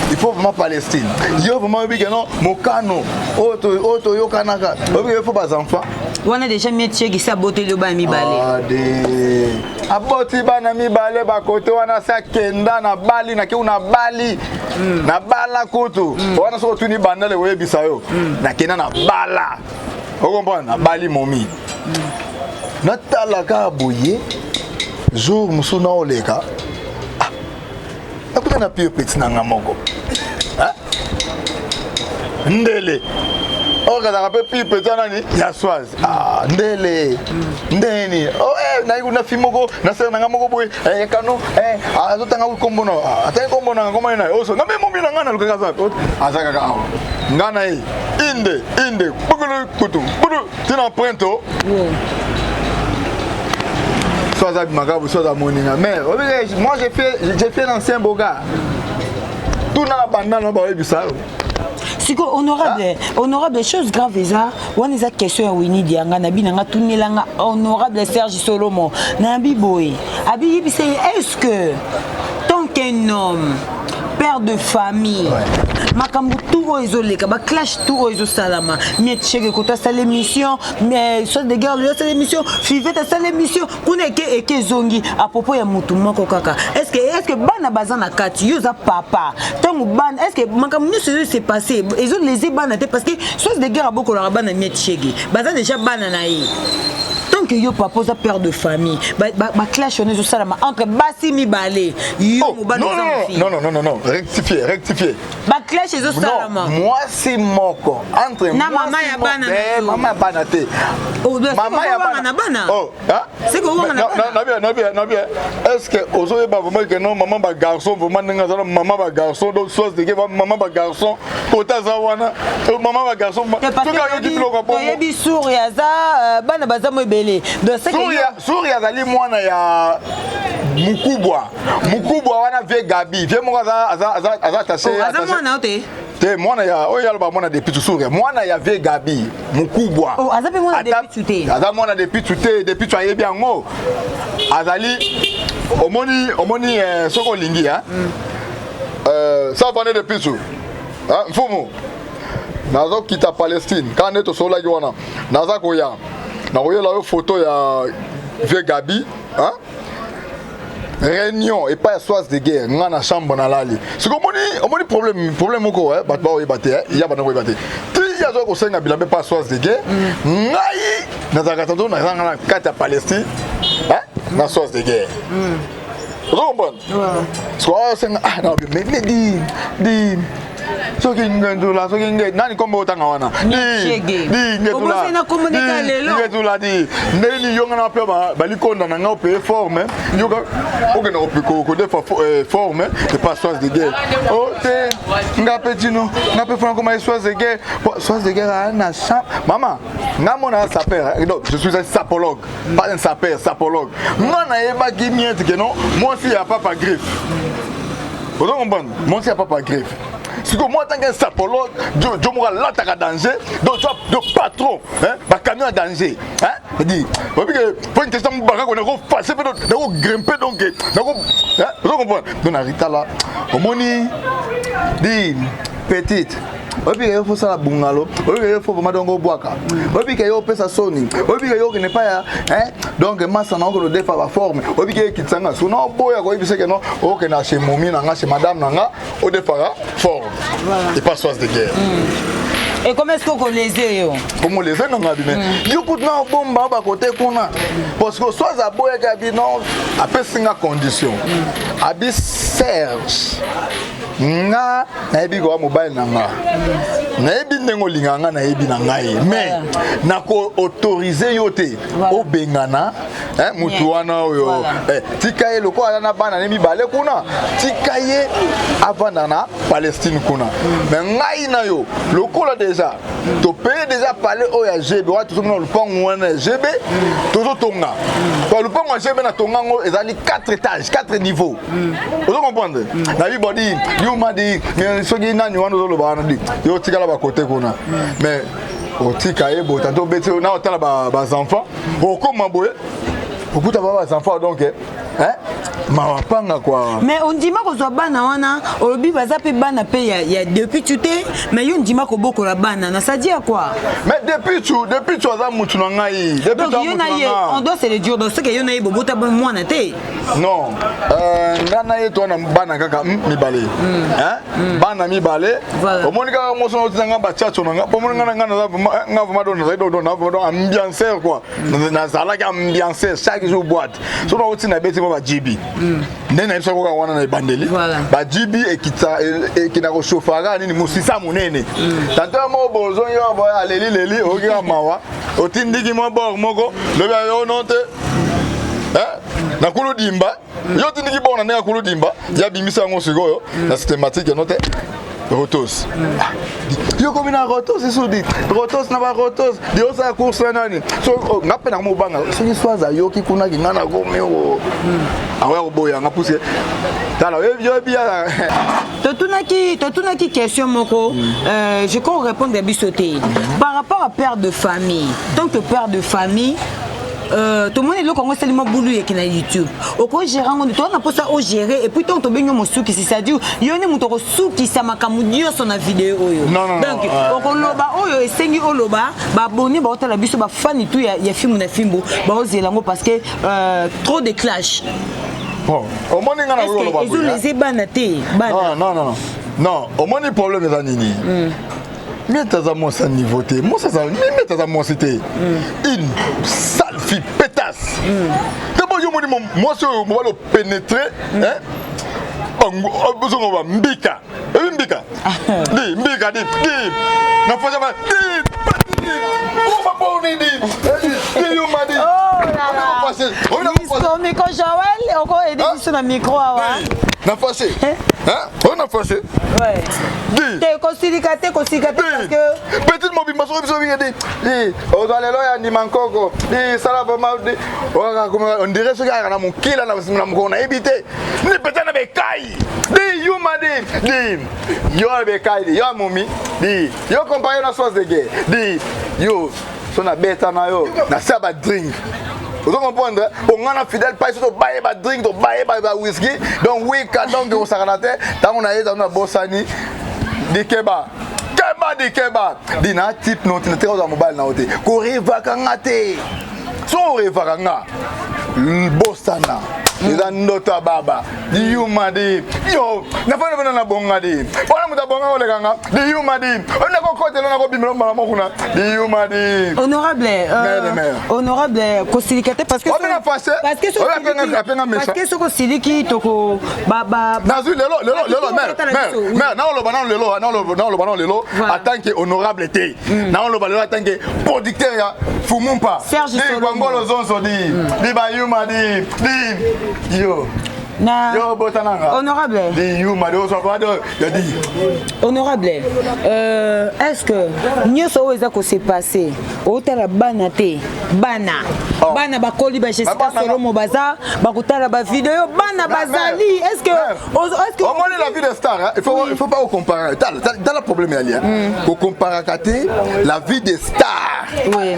il faut vraiment Palestine yo vraiment abi que non mokano auto yo kanaka abi il faut pas enfants wana déjà métier qui saboter le ba mi balé aboti bana mi balé ba côté wana sa kenda na bali na ke una bali na bala kutu wana so tuni bandale we bisayo na kenda na bala o comprendre na bali momi na talaka boye jour musuna oleka akuta na pio petit na ngamoko ndele oka za pe pi petit nani ya swaz ndele ndeni na kuna fimoko na sera ngamoko boy kanu azotanga ukombono atanga kombono ngoma ina oso na memo mina ngana luka za azaka ka ngana inde bugulu kutu budu tina prento soit magabu soit moninga mais moi j'ai fait l'ancien boga tout na banda na ba ebisa siko honorable chose grave eza wana eza question ya Winnie Dianga na binanga tunelanga honorable Serge Solomon na biboy abi yebisa est-ce que tant qu'un homme père de famille makambu tout ezoleka ba clash tout ezo salama miet cheke ko ta sala émission mais soit de guerre le sala émission fivet ta sala émission kuna eke zongi à propos ya mutu moko kaka est-ce que bana bazana kati yoza papa tangu bana est-ce que makambu nyuso s'est passé ezo les bana te parce que soit de guerre boko la bana miet cheke bazana déjà bana na yi donc que yo papa oza père de famille clash on est ça entre basi mibale yo mobali non rectifier clash ezo salama moi c'est moko entre na mama ya bana mama ya bana te mama ya bana c'est comment na bien est-ce que ozo ba vraiment que non maman ba garçon vraiment nga za maman ba garçon donc soit de maman ba garçon kota za wana maman ba garçon to ka yo diplo ko yebi Souria za bana baza mo ebele donc c'est que Souria zali mwana ya mukubwa wana vie Gabi vie mo za taché mwana ote te mwana ya oyo ba mwana depuis Souria mwana ya vie Gabi mukubwa azape mwana depuis te aza mwana depuis tu ayebi yango azali omoni soko lingi ça va depuis tout mfumu nazo kita Palestine quand neto sola wana naza koya na koyela yo photo ya vieux Gabi réunion et pas soir de guerre ngana chambre na lali c'est comme omoni problème ko ba oyebate il y a bana oyebate ti ya zo ko senga bilambe pas soir de guerre ngai nazaka tando na ngana kata Palestine na soir de guerre vous comprenez soit senga non mais di soki ngendula nani kombo otanga wana ngetula di ndeni yonga na pe balikonda na nga pe forme yoga ogena opiko ko defa forme de passage de guerre te nga petino nga pe franco mais soise de guerre na champ maman nga mona sapeur donc je suis un sapologue pas un sapeur sapologue moi na yeba gimiette que non moi aussi ya papa griffe vous comprenez moi aussi ya papa griffe. Si moi, en tant que sapologue, je me l'attaque à danger, donc tu as de patron, ma camion à danger. Je dis, pour une question, on a passé, on a grimpé, donc, vous comprenez? Donc, Rita là, au moni, dit, petite. Obi que yo faut ça la bungalo, obi que yo faut madongo boaka. Obi que yo pesa soni, obi que yo ne pas donc massa na ko defa ba forme. Obi que kitsanga so na boya ko ibise que non o que na chez momi na nga chez madame na nga o defa forme. Et pas soise de guerre. Et comment est-ce qu'on les a yo? Comment les a non abime. Yo put na bomba ba côté kuna. Parce que soit za boya gabi non a pesinga condition. Abi serge. Nga na ebi go mobile na nga na ebi ndengo linganga na ebi na ngai mais na ko autoriser yote o bengana mutu wana oyo tikaye loko ala na bana nemi bale kuna tikaye avanda na Palestine kuna mais ngai na yo loko la déjà to payer déjà parler o ya GB wa to na lupango wana GB to tonga to lupango GB na tonga ngo ezali 4 étages 4 niveaux vous comprenez na bi body m'a dit mais ce qui n'a ni wano zolo ba na dit yo tikala ba côté kuna mais o tikaye bo tanto bete na otala ba enfants o comment boye okuta ba enfants donc mapanga quoi mais on dit ma ko zo bana wana olobi baza pe bana pe ya depuis tu te mais yo ndima ko boko la bana na ça dit quoi mais depuis tu za mutu na ngai depuis donc yo na ye on doit se le dire donc c'est que yo na ye bobota ba mwana te non ngana ye to na bana kaka mibale bana mibale omonika mo so tsanga ba chacho na nga ngana nga vuma do na do na do ambiancer quoi na zala ka ambiancer chaque jour boîte so na uti na beti ba GB nena iso ko wana na bandeli ba GB et qui na ko chauffara ni musisa munene tanto mo bozo yo bo aleli ogira mawa otindiki mo bor moko le ba yo note na kulu dimba yo tindiki bona na kulu dimba ya bimisa ngo sikoyo na systématique note rotos yo comme na rotos c'est dit rotos na ba rotos de osa course nani so ngapena mo banga so ni swaza yo ki kuna ngana go meo awa boya ngapuse tala yo bia totunaki question moko je compte répondre à bisoté par rapport à père de famille tant que père de famille tout le monde est là quand on seulement boulot et qui na YouTube au quoi gérant on doit pas ça au gérer et puis tant to benyo mosu qui c'est dire yone mutoro sou qui ça makamudio sur na vidéo oyo donc on loba oyo esengi oloba ba abonné ba otala biso ba fan tout ya film na filmbo ba ozelango parce que trop de clash bon au monde ngana oloba ils ont les ebana te non au monde problème za nini Mais t'as à moi ça niveau t'es. Moi ça mais t'as à moi c'était une sale fille pétasse. D'abord yo moi c'est moi le pénétrer hein. Besoin on va mbika. Mbika. Di mbika di. Na faut jamais di. On va pas on dit. Yo m'a dit. Oh là là. Disco micro Joël, encore aider sur le micro awa. Na fâché. Hein? On a fâché. Ouais. Di. T'es considéré parce que petite mobile maso biso binga di. Ozalelo ya ni mankoko. Di sala vraiment di. On dirait ce gars na mon kila na mkona ebité. Ni peut-être na bekai. Di you m'a di. Yo bekai di. Yo momi. Di. Yo comparé na sauce de guerre. Di. Yo so na beta na yo na saba drink. Vous comprenez? On a fidèle pas surtout bailler ba drink, to bailler ba whisky. Donc oui, quand donc on s'arrête, tant on a eu dans la bossani di keba. Di keba. Di na type non, tu te mobile na hote. Ko riva kangate. So riva kanga. Bossana. Eza ndota baba. Di yuma di. Yo, na fa na bonga di. Ona muta bonga ole kanga. Di yuma di. On ko kote na ko bimelo mala mokuna. Di yuma di. Honorable Kosilikate parce que ce Kosiliki toko baba Nazu lelo mère na lo lelo en tant que honorable té. Na lo lelo en tant que producteur ya Fumumpa. Serge Ngolo zonso di ba yuma di yo. Yo botananga. Honorable. Di yuma do so ba do yo di. Honorable. Est-ce que nyoso oza ko se passer otala bana te bana bakoli ba Jessica Solomo baza bakutala ba vidéo bana bazali est-ce que au moins la vie de star hein? il faut pas comparer dans le problème il y a ko comparer la vie des stars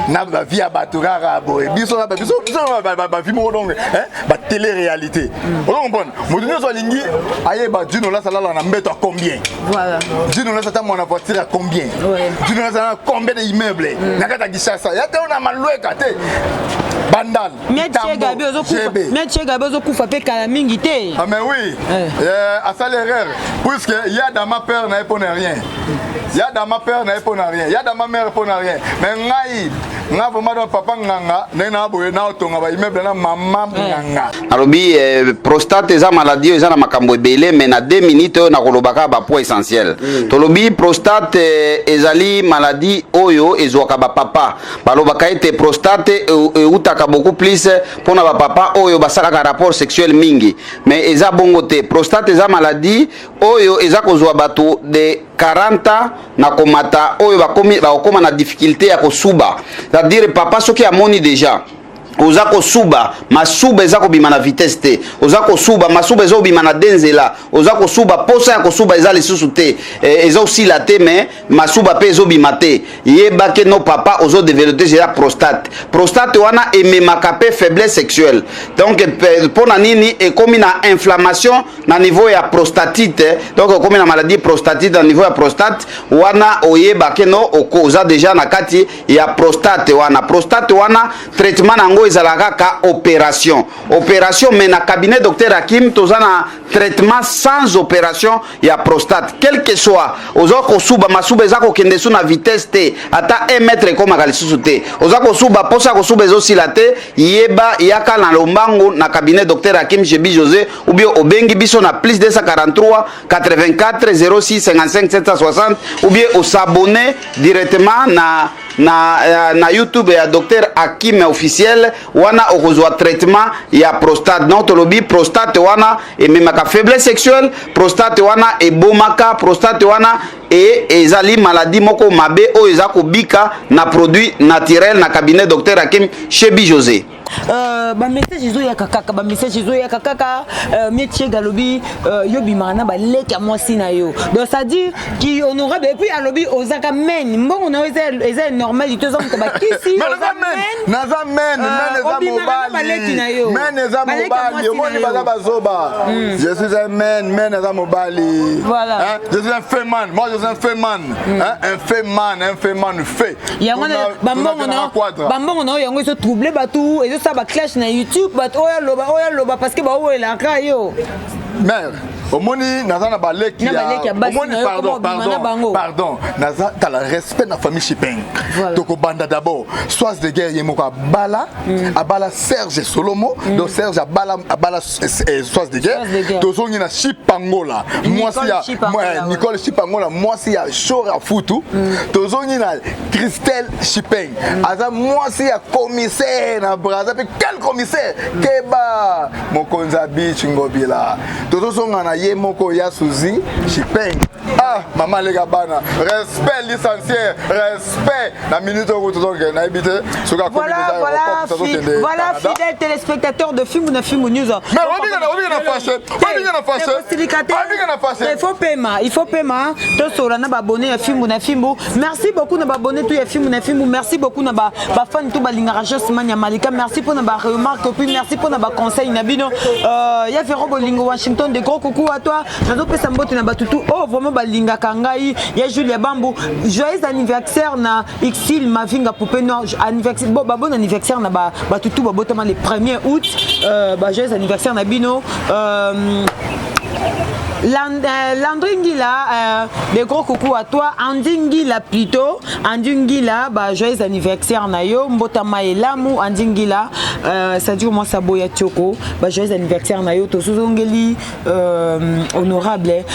na ba vie à baturara boy biso ba vie mo donc hein ba télé réalité on comprend modino so lingi aye ba dino la sala na mbeto combien voilà dino la sata mon voiture à combien dino la sala combien d'immeubles na kata gishasa ya te on a maloueka te bandal Meche Gabi ozokufa pe kala mingi te. Ah mais oui. À ça l'erreur puisque il y a dans ma père n'a pas rien. Il y a dans ma père n'a pas rien. Il y a dans ma mère pas rien. Mais ngai nga vraiment papa nganga na boye na otonga ba immeuble na mama nganga. Alobi prostate eza maladie eza na makambo ebele mais na 2 minutes na kolobaka ba point essentiel. Tolobi prostate ezali maladie oyo ezwaka ba papa. Balobaka ete prostate utaka beaucoup plus pour na ba papa oyo basalaka rapport sexuel mingi mais eza bongo te. Prostate eza maladie oyo eza kozwa bato de 40 na komata oyo bakoma na difficulté ya kosuba. C'est-à-dire papa soki amoni déjà oza kosuba masuba eza kobima na vitesse te oza kosuba masuba eza kobima na denzela oza kosuba posa ya kosuba eza lisusu te eza osila te mais masuba pe ezobima te yebake no papa ozo développer déjà prostate wana ememaka pe faiblesse sexuelle donc pona nini ekomi na inflammation na niveau ya prostatite donc ekomi na maladie prostatite na niveau ya prostate wana oyebake no okoza déjà na kati ya prostate wana traitement nango ezalaka ka opération mais na cabinet docteur Hakim tozana traitement sans opération ya prostate quel que soit ozoko suba masuba ezako kende su na vitesse te ata 1 mètre koma kalisusu te ozako suba posa ko suba ezosila te yeba yaka na lombango na cabinet docteur Hakim Shebi José ou bien obengi biso na plus 243 84 06 55 760 ou bien au s'abonner directement na YouTube ya docteur Hakim officiel wana okozwa traitement ya prostate non tolobi prostate wana ememaka faiblesse sexuelle prostate wana ebomaka prostate wana ezali maladie moko mabe oyo eza kobika na produit naturel na cabinet docteur Hakim Shebi José. Ba message ezoyaka kaka métier galobi yobi marana ba leka mwasi na yo donc ça dit qui honorable et puis alobi ozaka men mbongo na eza normal itoza mko ba kisi naza men eza mobali omoni baza bazoba je suis un men eza mobali voilà je suis un féman moi je suis un féman un féman fait bambongo na yango eso troubler batu ça va clash na YouTube but oya loba parce que ba oya la ka yo mère omoni naza na baleki ya omoni pardon naza tala respect na famille Chipeng toko banda d'abord sois de guerre yemoko abala Serge Solomo donc Serge abala sois de guerre tozongi na Chipangola mwasi ya Nicole Chipangola mwasi ya Shora Futu tozongi na Christelle Chipeng aza mwasi ya commissaire na Braza pe quel commissaire keba mokonza bichi ngobila tozonga na ye moko ya Suzy Chipeng maman lega bana respect licencié respect na minute au tozonga na habité soka voilà fidèles téléspectateurs de Film News mais on il faut paiement to sora na abonné ya Film merci beaucoup na abonné tout ya Film merci beaucoup na ba fan tout balinga Rachos Manya Malika merci pour na ba remarque puis merci pour na ba conseil na bino ya Ferro Bolingo Washington de gros coucou à toi nazo pesa mbote na batutu vraiment balinga kangai ya Julia Bambu joyeux anniversaire na Xil Mavinga poupée noire anniversaire bon anniversaire na batutu babotama le 1er août joyeux anniversaire na bino Landringila, des gros coucou à toi. Andingila plutôt. Andingila, joyeux anniversaire Nayo. Mbotama et Lamu. Andingila, ça dit comment ça boya Tchoko. Joyeux anniversaire Nayo. Tosuzongeli, honorable.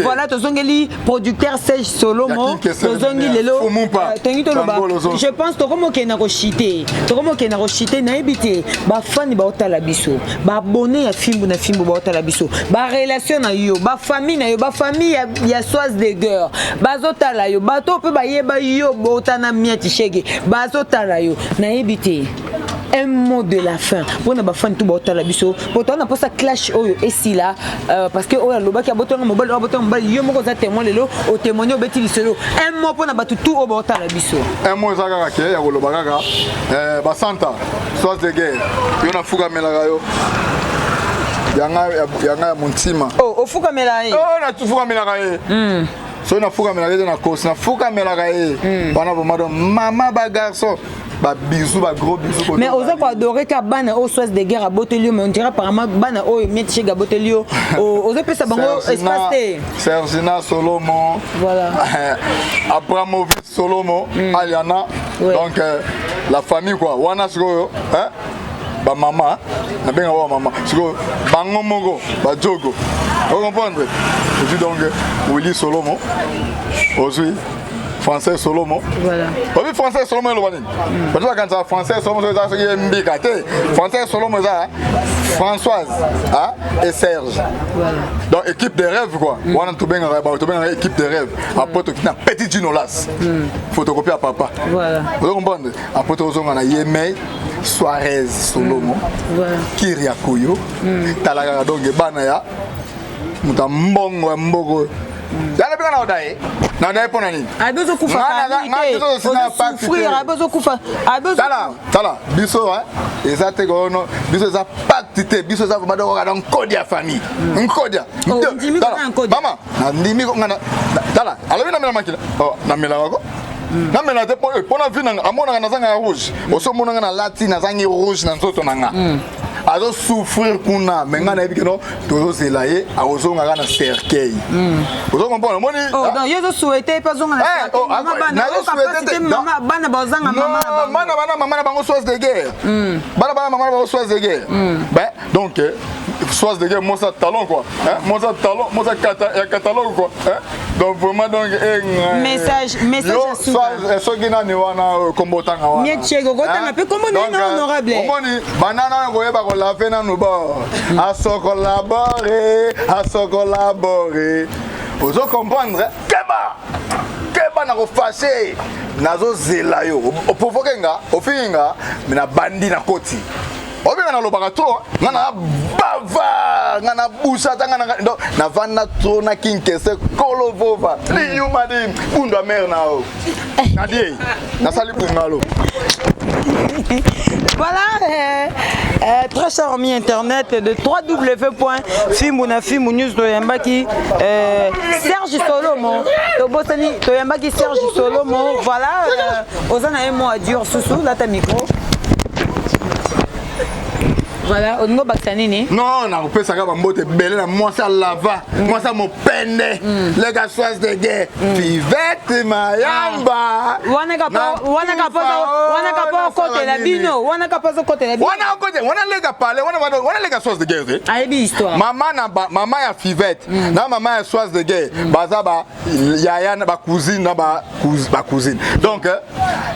Voilà, Tosongeli, producteur Serge Solomo. Tosongeli, je pense que comme on a rechuté, n'a évité. Fan baota la biso. Abonné à Film la biso ba relation na yo ba famille na yo ba famille ya soise de guerre bazota la yo bato pe ba yeba yo botana miati shege bazota la yo na ebité un mot de la fin on a ba fan tout bota la biso botana na posa clash oyo esi là parce que oya loba ki botana mobile botana mobile yo moko za témoin lelo o témoigner obeti lisolo un mot pona ba tout o bota la biso un mot za kaka ke ya loba kaka ba santa soise de guerre yo na fuka melaka yo yanga muntima ofuka mela ye na tufuka mela kae so na fuka mela kae na cause na fuka mela kae bana bomado maman ba garçon ba bisous ba gros bisous mais oza ko adorer ka bana au soise de guerre à Botelio mais on dirait apparemment bana o mietche ga Botelio oza pesa bango espace Sergina Solomon voilà Abramovic Solomon Aliana donc la famille quoi wana siko hein ba maman na benga wa maman siko bango moko ba jogo vous comprenez je dis donc Willy Solomo aussi français Solomo voilà oui français Solomo le bani parce que quand ça français Solomo ça c'est mbika té français Solomo ça Françoise et Serge voilà donc équipe de rêve quoi on tout benga équipe de rêve après tout na petit Ginolas photocopie à papa voilà vous comprenez après tout on a Yemei Suarez Solomo Kiria Kuyo talaka donc bana ya mutambongo mboko dala bika na odai pona nini abezo kufa abezo kufa tala biso ezate gono biso za pacte biso za vraiment donc code ya famille nkodia mama na ndimi ko ngana tala alobi na mela makila na mela wako na mela te pona vina amona na zanga rouge oso mona na lati na zangi rouge na nzoto nanga azo souffrir kuna menga na ebikeno tozo zelaye azonga kana cercueil ozo comprendre moni donc yezo souhaiter pas zonga na bana bazanga mama na bango soise de guerre bana mama bango soise de guerre ben donc soise de guerre moi ça talon quoi hein moi ça talon moi ça catalogue quoi hein donc vraiment donc message soise sogina ni wana kombotanga wana mietchego kotanga pe kombo na honorable omoni banana ngoyeba ko laver na nuba à se collaborer ozo comprendre keba na ko fâcher nazo zela yo opovokenga ofinga mina bandi na koti obenga na lobaka trop ngana bava ngana busa tanga na vana trop na kinkese kolovova liyu madi bundwa mer na o nadie na sali bungalo. Voilà, très chers amis internet de www.filmnews toyambaki Serge Solomo toyambaki Serge Solomo. Voilà, osana un mot à dire sous la ta micro. Voilà, au niveau Baksanini. Non, on a repris ça comme mbote belé na moi ça lava, moi ça mon pende, les gars sois de guerre, vivette mayamba. Wana kapa côté la bino, wana kapa côté la bino. Wana les gars parler, wana les gars sois de guerre. Ayebi histoire. Maman ya fivette, na maman ya sois de guerre, baza ba yaya na ba cousine na ba cousine. Donc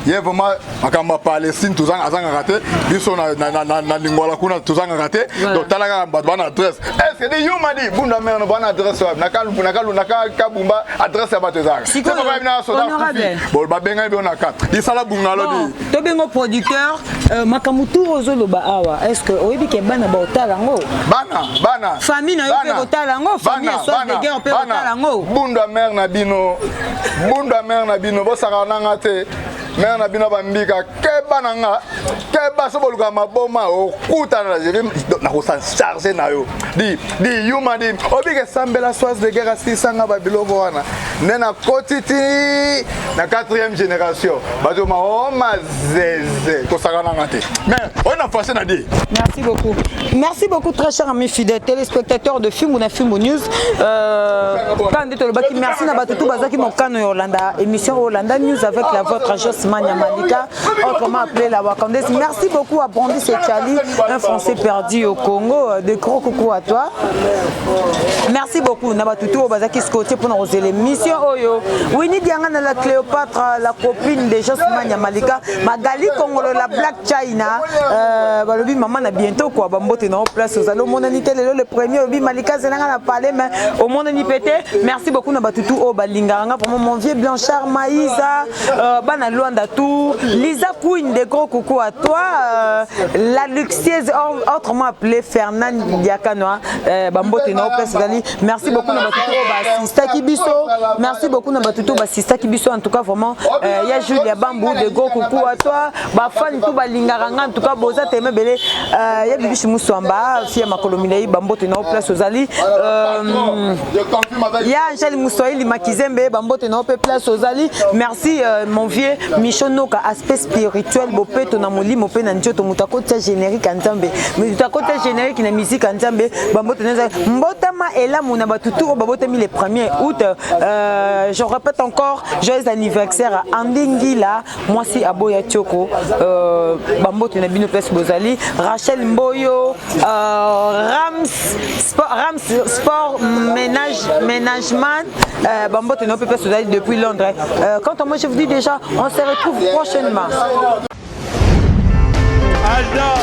il y a vraiment makamba Palestine tous en azanga raté, biso na lingua la kuna tous en raté. Donc talaga bana adresse. Est-ce que you m'a dit bunda mère bana adresse naka kabumba adresse ya batezanga. C'est pas bien honorable. Bon ba benga bi onaka. Di sala bungalo di. To bengo producteur makamutu ozoloba awa. Est-ce que oyebi ke bana ba otalango? Bana. Famille na yo pe otalango, famille soit de guerre pe otalango. Bunda mère na bino bo saka nanga te. Mère na bino bambika keba nanga keba so boluka maboma okuta na Algérie na ko charger na yo di yuma di obike sambela soise de guerre asisanga ba biloko wana nena kotiti na 4e génération bazo ma zeze ko saka nanga te mais on a passé na di. Merci beaucoup très cher ami fidèle téléspectateurs de Fimbo News merci na batutu bazaki mokano Yolanda émission Yolanda News avec la vôtre Joss Manya Malika, autrement appelé la Wakandaise. Merci beaucoup à Brandy Sechali, un Français perdu au Congo. De gros coucou à toi. Merci beaucoup. Nabatutu Bazaki Scotty pour nous l'émission Oyo. Winnie Diangana la Cléopâtre, la copine de Joss Manya Malika. Magali Congolo la Black China. Balobi maman a bientôt quoi. Bambote na place aux allo. Mon anité le premier Obi Malika Zenanga a parlé mais au monde ni pété. Merci beaucoup Nabatutu Obalinganga pour mon vieux Blanchard Maïsa. Bana Luanda tout. Lisa Queen, de gros coucou à toi. La luxueuse, autrement appelée Fernand Diakanoa. Bambote na place aux allo. Merci beaucoup Nabatutu Sista Kibiso. Merci beaucoup Nabatutu Sista Kibiso. En tout cas vraiment. Il y a Julia Bambou, de gros coucou à toi. Bafan tout Balingaranga. En tout cas Boza Teme Belé. Il y a Bibichi Moussouamba. Fia Makolominei. Bambote na place aux allo. Il y a Angèle Moussoïli Makizembe. Bambote na place aux allo. Merci mon vieux Michonoka, aspect spirituel, bopeto na moli mope na njoto mutakota générique anzambe. Mutakota générique na musique anzambe. Bambote neza mbotama ela muna batutu babotami le 1er août. Je répète encore joyeux anniversaire à Andingila, moi si Aboya Tioko. Bambote na bino place bozali, Rachel Mboyo, Rams Sport Management. Bambote na place bozali depuis Londres. Quant à moi je vous dis déjà on se retrouve prochainement. Alda.